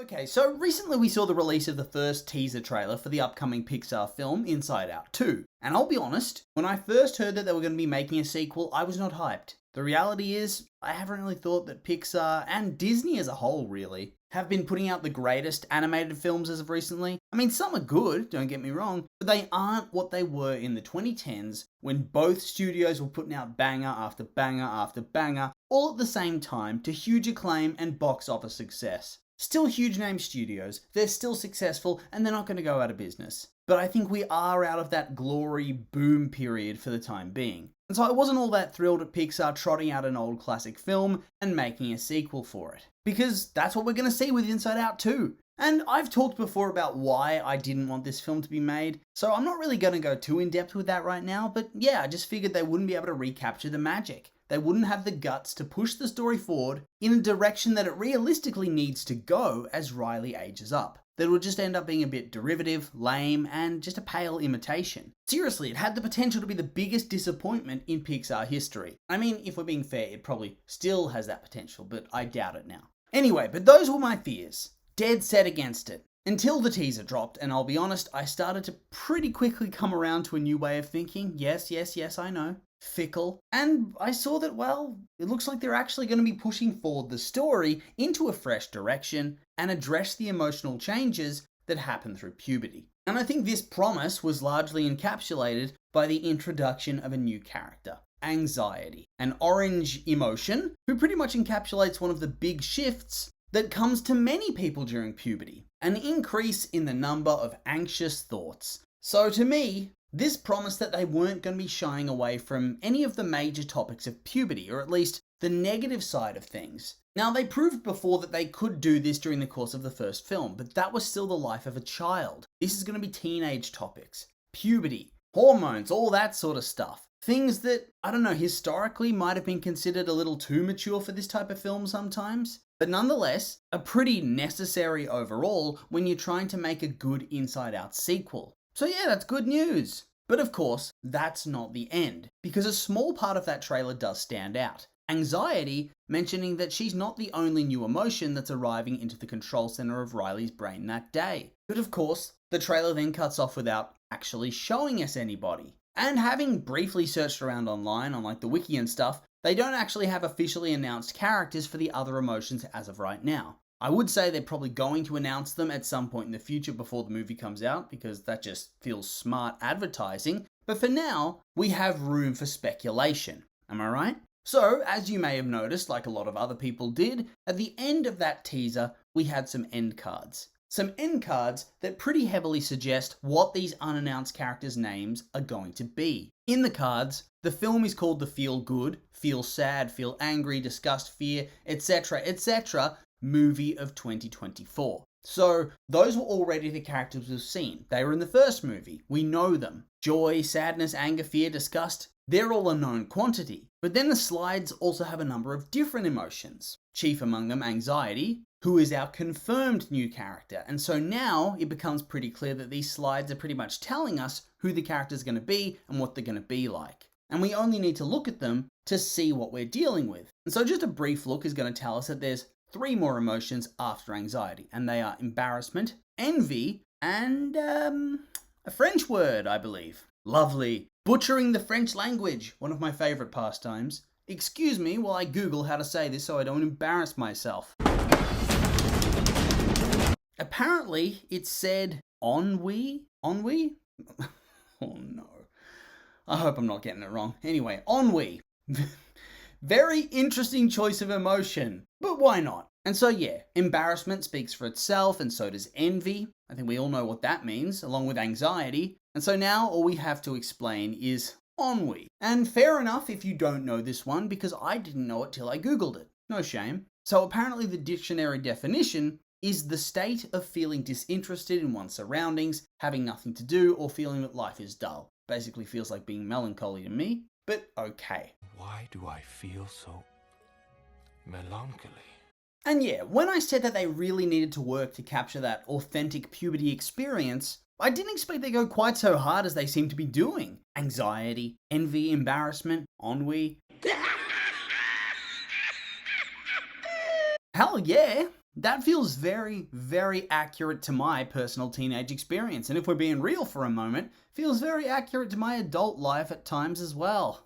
Okay, so recently we saw the release of the first teaser trailer for the upcoming Pixar film Inside Out 2. And I'll be honest, when I first heard that they were going to be making a sequel, I was not hyped. The reality is, I haven't really thought that Pixar, and Disney as a whole really, have been putting out the greatest animated films as of recently. I mean, some are good, don't get me wrong, but they aren't what they were in the 2010s when both studios were putting out banger after banger after banger, all at the same time to huge acclaim and box office success. Still huge name studios, they're still successful, and they're not going to go out of business. But I think we are out of that glory boom period for the time being. And so I wasn't all that thrilled at Pixar trotting out an old classic film and making a sequel for it. Because that's what we're going to see with Inside Out 2. And I've talked before about why I didn't want this film to be made, so I'm not really going to go too in depth with that right now, but yeah, I just figured they wouldn't be able to recapture the magic. They wouldn't have the guts to push the story forward in a direction that it realistically needs to go as Riley ages up. That would just end up being a bit derivative, lame, and just a pale imitation. Seriously, it had the potential to be the biggest disappointment in Pixar history. I mean, if we're being fair, it probably still has that potential, but I doubt it now. Anyway, but those were my fears. Dead set against it. Until the teaser dropped, and I'll be honest, I started to pretty quickly come around to a new way of thinking. Yes, I know. Fickle. And I saw that, well, it looks like they're actually going to be pushing forward the story into a fresh direction and address the emotional changes that happen through puberty. And I think this promise was largely encapsulated by the introduction of a new character, Anxiety, an orange emotion who pretty much encapsulates one of the big shifts that comes to many people during puberty, an increase in the number of anxious thoughts. So to me, this promised that they weren't going to be shying away from any of the major topics of puberty, or at least the negative side of things. Now, they proved before that they could do this during the course of the first film, but that was still the life of a child. This is going to be teenage topics, puberty, hormones, all that sort of stuff. Things that, I don't know, historically might have been considered a little too mature for this type of film sometimes, but nonetheless, are pretty necessary overall when you're trying to make a good Inside Out sequel. So yeah, that's good news. But of course, that's not the end, because a small part of that trailer does stand out. Anxiety, mentioning that she's not the only new emotion that's arriving into the control center of Riley's brain that day. But of course, the trailer then cuts off without actually showing us anybody. And having briefly searched around online on like the wiki and stuff, they don't actually have officially announced characters for the other emotions as of right now. I would say they're probably going to announce them at some point in the future before the movie comes out, because that just feels smart advertising. But for now, we have room for speculation. Am I right? So, as you may have noticed, like a lot of other people did, at the end of that teaser, we had some end cards. Some end cards that pretty heavily suggest what these unannounced characters' names are going to be. In the cards, the film is called the Feel Good, Feel Sad, Feel Angry, Disgust, Fear, etc. movie of 2024. So, those were already the characters we've seen. They were in the first movie. We know them. Joy, sadness, anger, fear, disgust, they're all a known quantity. But then the slides also have a number of different emotions. Chief among them, Anxiety, who is our confirmed new character. And so now it becomes pretty clear that these slides are pretty much telling us who the character's going to be and what they're going to be like. And we only need to look at them to see what we're dealing with. And so just a brief look is going to tell us that there's 3 more emotions after Anxiety, and they are embarrassment, envy, and a French word, I believe. Lovely. Butchering the French language, one of my favorite pastimes. Excuse me while I Google how to say this so I don't embarrass myself. Apparently, it said ennui? Ennui? Oh no. I hope I'm not getting it wrong. Anyway, ennui. Very interesting choice of emotion, but why not? And so yeah, embarrassment speaks for itself, and so does envy. I think we all know what that means, along with anxiety. And so now all we have to explain is ennui. And fair enough if you don't know this one, because I didn't know it till I Googled it. No shame. So apparently the dictionary definition is the state of feeling disinterested in one's surroundings, having nothing to do, or feeling that life is dull. Basically feels like being melancholy to me, but okay. Why do I feel so melancholy? And yeah, when I said that they really needed to work to capture that authentic puberty experience, I didn't expect they go quite so hard as they seem to be doing. Anxiety, envy, embarrassment, ennui. Hell yeah! That feels very, very accurate to my personal teenage experience, and if we're being real for a moment, feels very accurate to my adult life at times as well.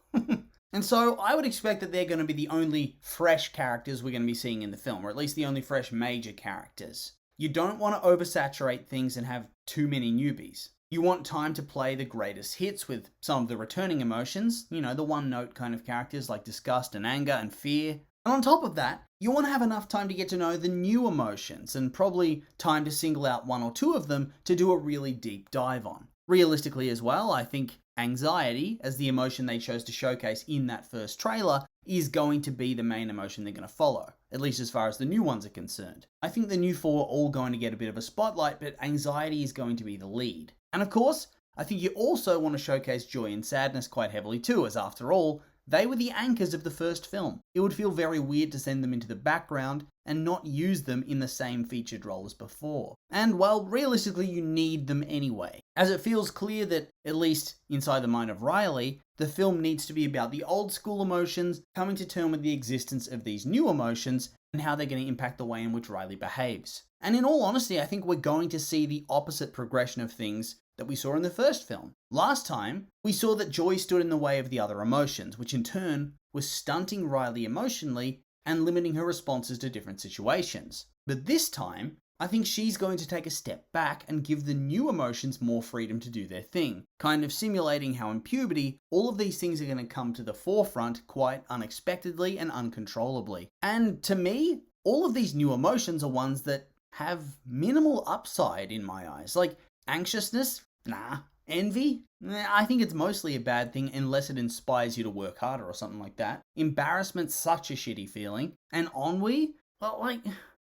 And so I would expect that they're going to be the only fresh characters we're going to be seeing in the film, or at least the only fresh major characters. You don't want to oversaturate things and have too many newbies. You want time to play the greatest hits with some of the returning emotions, the one-note kind of characters like disgust and anger and fear. And on top of that, you want to have enough time to get to know the new emotions and probably time to single out one or two of them to do a really deep dive on. Realistically as well, I think anxiety, as the emotion they chose to showcase in that first trailer, is going to be the main emotion they're going to follow, at least as far as the new ones are concerned. I think the new four are all going to get a bit of a spotlight, but anxiety is going to be the lead. And of course, I think you also want to showcase joy and sadness quite heavily too, as after all, they were the anchors of the first film. It would feel very weird to send them into the background and not use them in the same featured role as before. And well, realistically, you need them anyway, as it feels clear that, at least inside the mind of Riley, the film needs to be about the old school emotions coming to terms with the existence of these new emotions and how they're going to impact the way in which Riley behaves. And in all honesty, I think we're going to see the opposite progression of things that we saw in the first film. Last time, we saw that joy stood in the way of the other emotions, which in turn was stunting Riley emotionally and limiting her responses to different situations. But this time, I think she's going to take a step back and give the new emotions more freedom to do their thing, kind of simulating how in puberty, all of these things are going to come to the forefront quite unexpectedly and uncontrollably. And to me, all of these new emotions are ones that have minimal upside in my eyes. Like anxiousness, nah. Envy? I think it's mostly a bad thing unless it inspires you to work harder or something like that. Embarrassment's such a shitty feeling. And ennui? Well,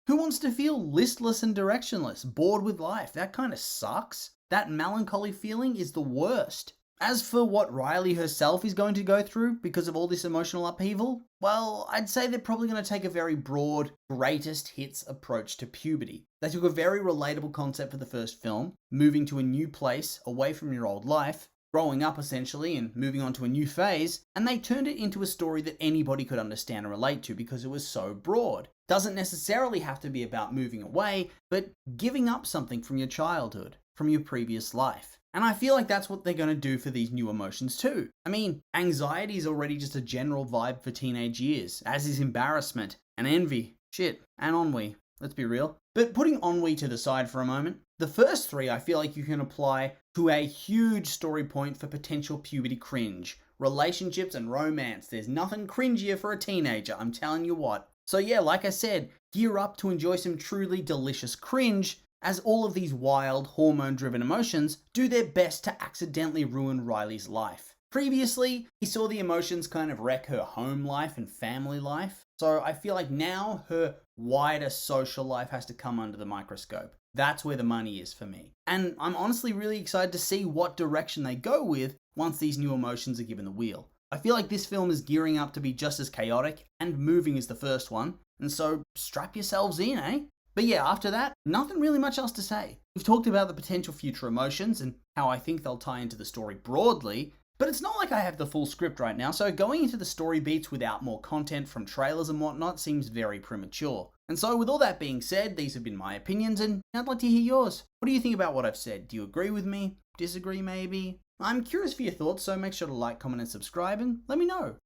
who wants to feel listless and directionless, bored with life? That kind of sucks. That melancholy feeling is the worst. As for what Riley herself is going to go through because of all this emotional upheaval, well, I'd say they're probably going to take a very broad, greatest hits approach to puberty. They took a very relatable concept for the first film, moving to a new place, away from your old life, growing up essentially and moving on to a new phase, and they turned it into a story that anybody could understand and relate to because it was so broad. Doesn't necessarily have to be about moving away, but giving up something from your childhood, from your previous life. And I feel like that's what they're going to do for these new emotions too. I mean, anxiety is already just a general vibe for teenage years, as is embarrassment and envy, shit, and ennui. Let's be real. But putting ennui to the side for a moment, the first three I feel like you can apply to a huge story point for potential puberty cringe. Relationships and romance. There's nothing cringier for a teenager, I'm telling you what. So yeah, like I said, gear up to enjoy some truly delicious cringe, as all of these wild, hormone-driven emotions do their best to accidentally ruin Riley's life. Previously, he saw the emotions kind of wreck her home life and family life, so I feel like now her wider social life has to come under the microscope. That's where the money is for me. And I'm honestly really excited to see what direction they go with once these new emotions are given the wheel. I feel like this film is gearing up to be just as chaotic and moving as the first one, and so strap yourselves in, eh? But yeah, after that, nothing really much else to say. We've talked about the potential future emotions and how I think they'll tie into the story broadly, but it's not like I have the full script right now, so going into the story beats without more content from trailers and whatnot seems very premature. And so with all that being said, these have been my opinions, and I'd like to hear yours. What do you think about what I've said? Do you agree with me? Disagree maybe? I'm curious for your thoughts, so make sure to like, comment and subscribe and let me know.